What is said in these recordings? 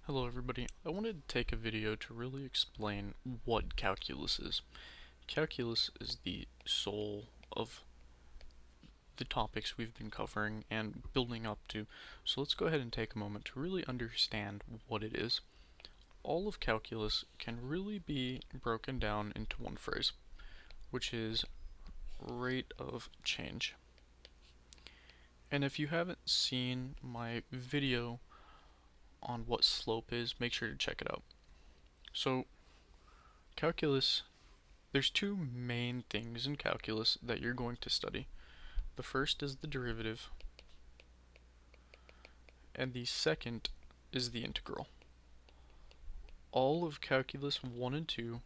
Hello everybody. I wanted to take a video to really explain what calculus is. Calculus is the soul of the topics we've been covering and building up to, so let's go ahead and take a moment to really understand what it is. All of calculus can really be broken down into one phrase, which is rate of change. And if you haven't seen my video on what slope is, make sure to check it out. So, calculus, there's two main things in calculus that you're going to study. The first is the derivative, and the second is the integral. All of calculus 1 and 2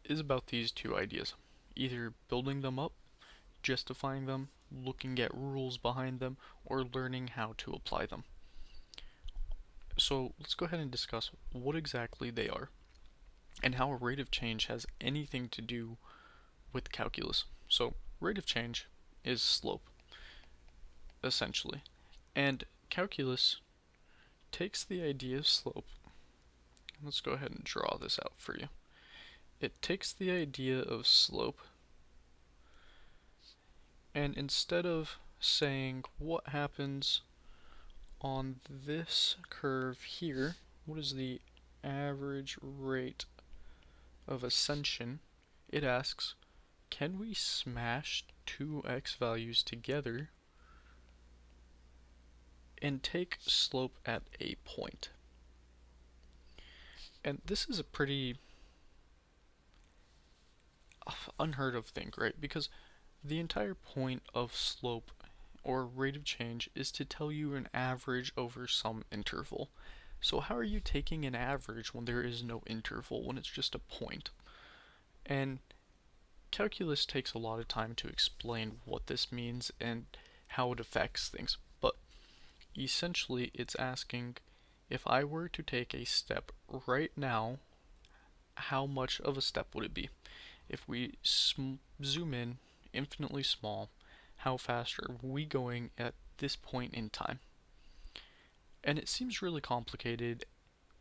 is about these two ideas, either building them up, justifying them, looking at rules behind them, or learning how to apply them. So let's go ahead and discuss what exactly they are and how a rate of change has anything to do with calculus. So rate of change is slope, essentially. And calculus takes the idea of slope. Let's go ahead and draw this out for you. It takes the idea of slope, and instead of saying what happens on this curve here, what is the average rate of ascension, it asks, can we smash two x values together and take slope at a point? And this is a pretty unheard of thing, right? Because the entire point of slope or rate of change is to tell you an average over some interval. So how are you taking an average when there is no interval, when it's just a point? And calculus takes a lot of time to explain what this means and how it affects things. But essentially, it's asking, if I were to take a step right now, how much of a step would it be? If we zoom in infinitely small, how fast are we going at this point in time? And it seems really complicated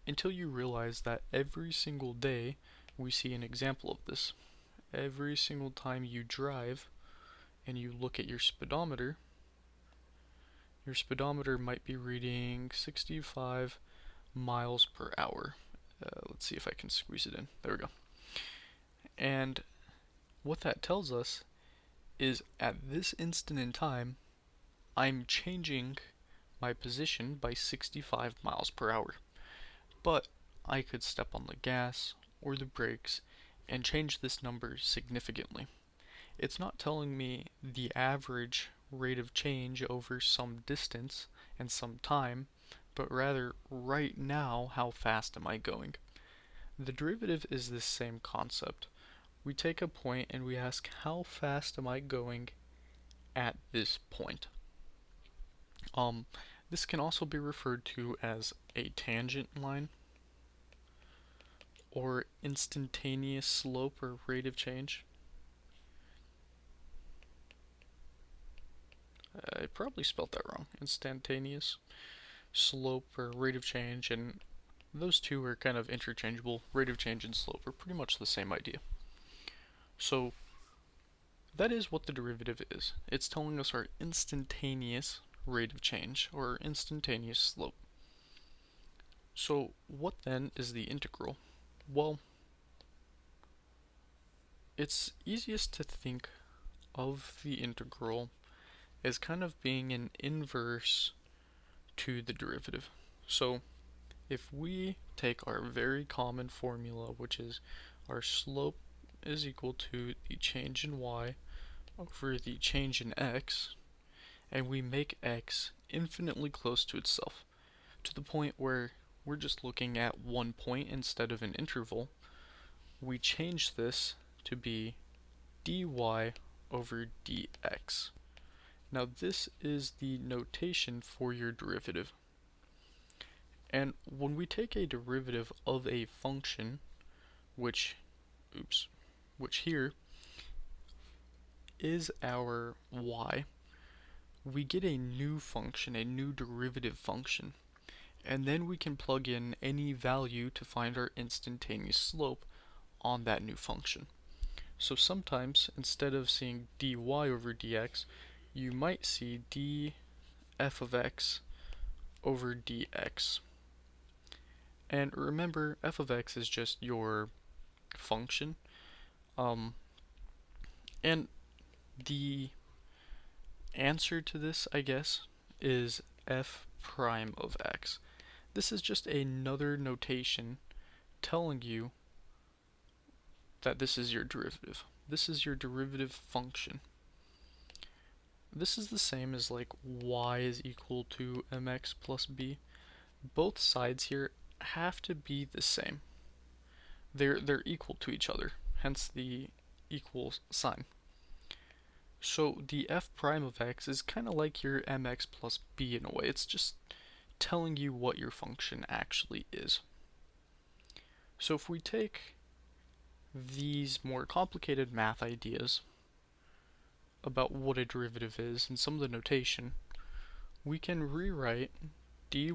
until you realize that every single day we see an example of this. Every single time you drive and you look at your speedometer might be reading 65 miles per hour. Let's see if I can squeeze it in. There we go. And what that tells us is at this instant in time, I'm changing my position by 65 miles per hour. But I could step on the gas or the brakes and change this number significantly. It's not telling me the average rate of change over some distance and some time, but rather right now how fast am I going. The derivative is this same concept. We take a point and we ask how fast am I going at this point. This can also be referred to as a tangent line or instantaneous slope or rate of change. I probably spelled that wrong. Instantaneous slope or rate of change, and those two are kind of interchangeable. Rate of change and slope are pretty much the same idea. So that is what the derivative is. It's telling us our instantaneous rate of change or instantaneous slope. So what then is the integral? Well, it's easiest to think of the integral as kind of being an inverse to the derivative. So if we take our very common formula, which is our slope is equal to the change in y over the change in x, and we make x infinitely close to itself, to the point where we're just looking at one point instead of an interval, we change this to be dy over dx. Now this is the notation for your derivative. And when we take a derivative of a function, which here is our y, we get a new function, a new derivative function. And then we can plug in any value to find our instantaneous slope on that new function. So sometimes, instead of seeing dy over dx, you might see df of x over dx. And remember, f of x is just your function. Um, and the answer to this, I guess, is f prime of x. This is just another notation telling you that this is your derivative. This is your derivative function. This is the same as like y is equal to mx plus b. Both sides here have to be the same. They're equal to each other, hence the equal sign. So the f prime of x is kind of like your mx plus b in a way. It's just telling you what your function actually is. So if we take these more complicated math ideas about what a derivative is and some of the notation, we can rewrite dy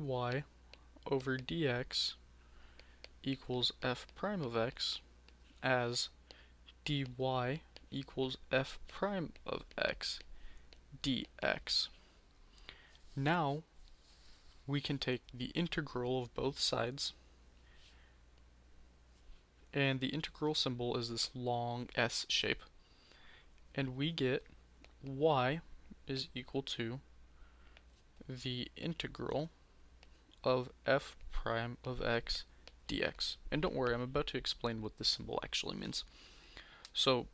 over dx equals f prime of x as dy equals f prime of x dx. Now we can take the integral of both sides, and the integral symbol is this long S shape, and we get y is equal to the integral of f prime of x dx. And don't worry, I'm about to explain what this symbol actually means. So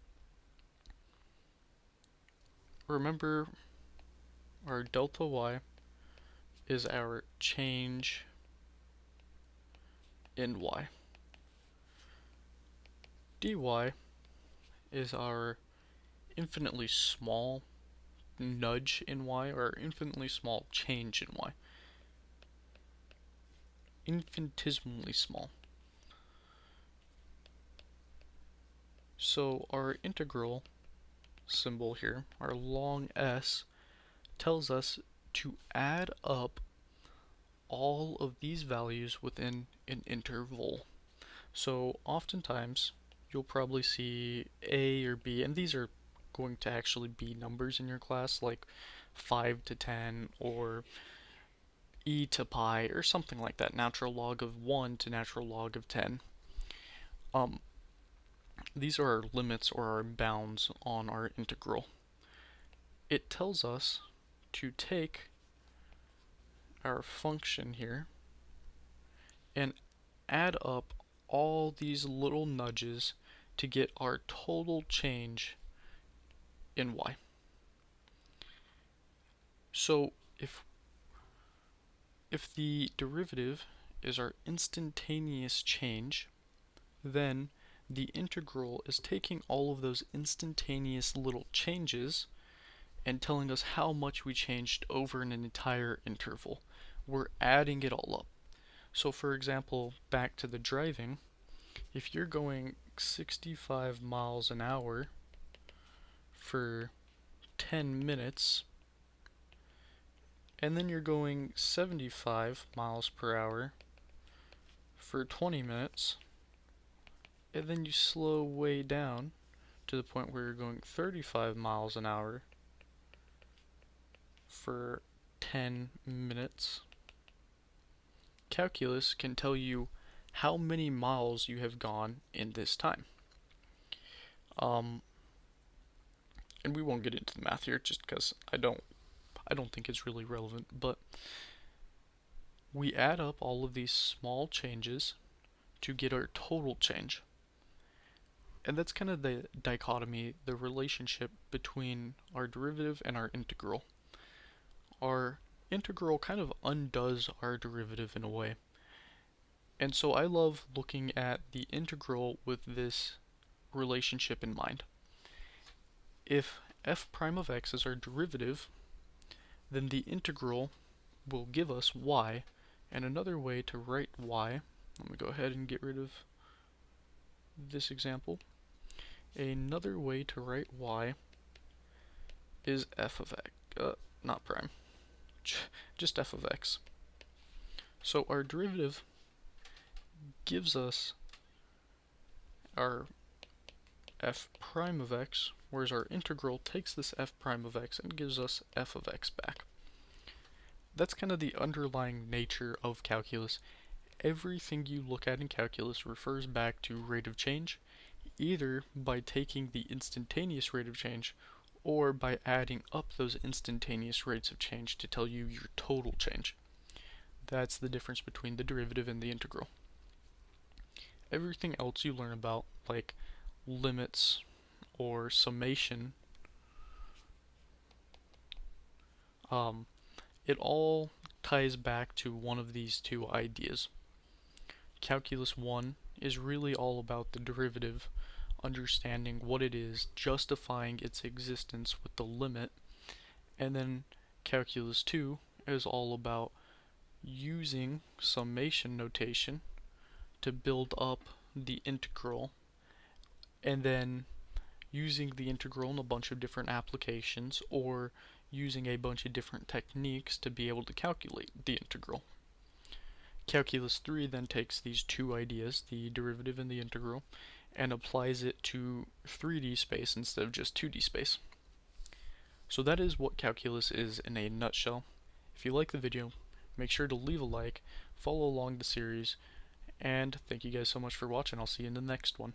remember, our delta y is our change in y. dy is our infinitely small nudge in y, or infinitely small change in y. Infinitesimally small. So our integral symbol here, our long S, tells us to add up all of these values within an interval. So oftentimes you'll probably see A or B, and these are going to actually be numbers in your class, like 5 to 10 or e to pi or something like that, natural log of 1 to natural log of 10. These are our limits or our bounds on our integral. It tells us to take our function here and add up all these little nudges to get our total change in y. So if the derivative is our instantaneous change, then the integral is taking all of those instantaneous little changes and telling us how much we changed over an entire interval. We're adding it all up. So for example, back to the driving, if you're going 65 miles an hour for 10 minutes, and then you're going 75 miles per hour for 20 minutes, and then you slow way down to the point where you're going 35 miles an hour for 10 minutes. Calculus can tell you how many miles you have gone in this time. And we won't get into the math here just because I don't think it's really relevant, but we add up all of these small changes to get our total change. And that's kind of the dichotomy, the relationship between our derivative and our integral. Our integral kind of undoes our derivative in a way. And so I love looking at the integral with this relationship in mind. If f prime of x is our derivative, then the integral will give us y, and another way to write y, let me go ahead and get rid of this example. Another way to write y is f of x, not prime, just f of x. So our derivative gives us our f prime of x, whereas our integral takes this f prime of x and gives us f of x back. That's kind of the underlying nature of calculus. Everything you look at in calculus refers back to rate of change, either by taking the instantaneous rate of change or by adding up those instantaneous rates of change to tell you your total change. That's the difference between the derivative and the integral. Everything else you learn about, like limits or summation, it all ties back to one of these two ideas. Calculus 1 is really all about the derivative, understanding what it is, justifying its existence with the limit, and then Calculus 2 is all about using summation notation to build up the integral, and then using the integral in a bunch of different applications, or using a bunch of different techniques to be able to calculate the integral. Calculus 3 then takes these two ideas, the derivative and the integral, and applies it to 3D space instead of just 2D space. So that is what calculus is in a nutshell. If you like the video, make sure to leave a like, follow along the series, and thank you guys so much for watching. I'll see you in the next one.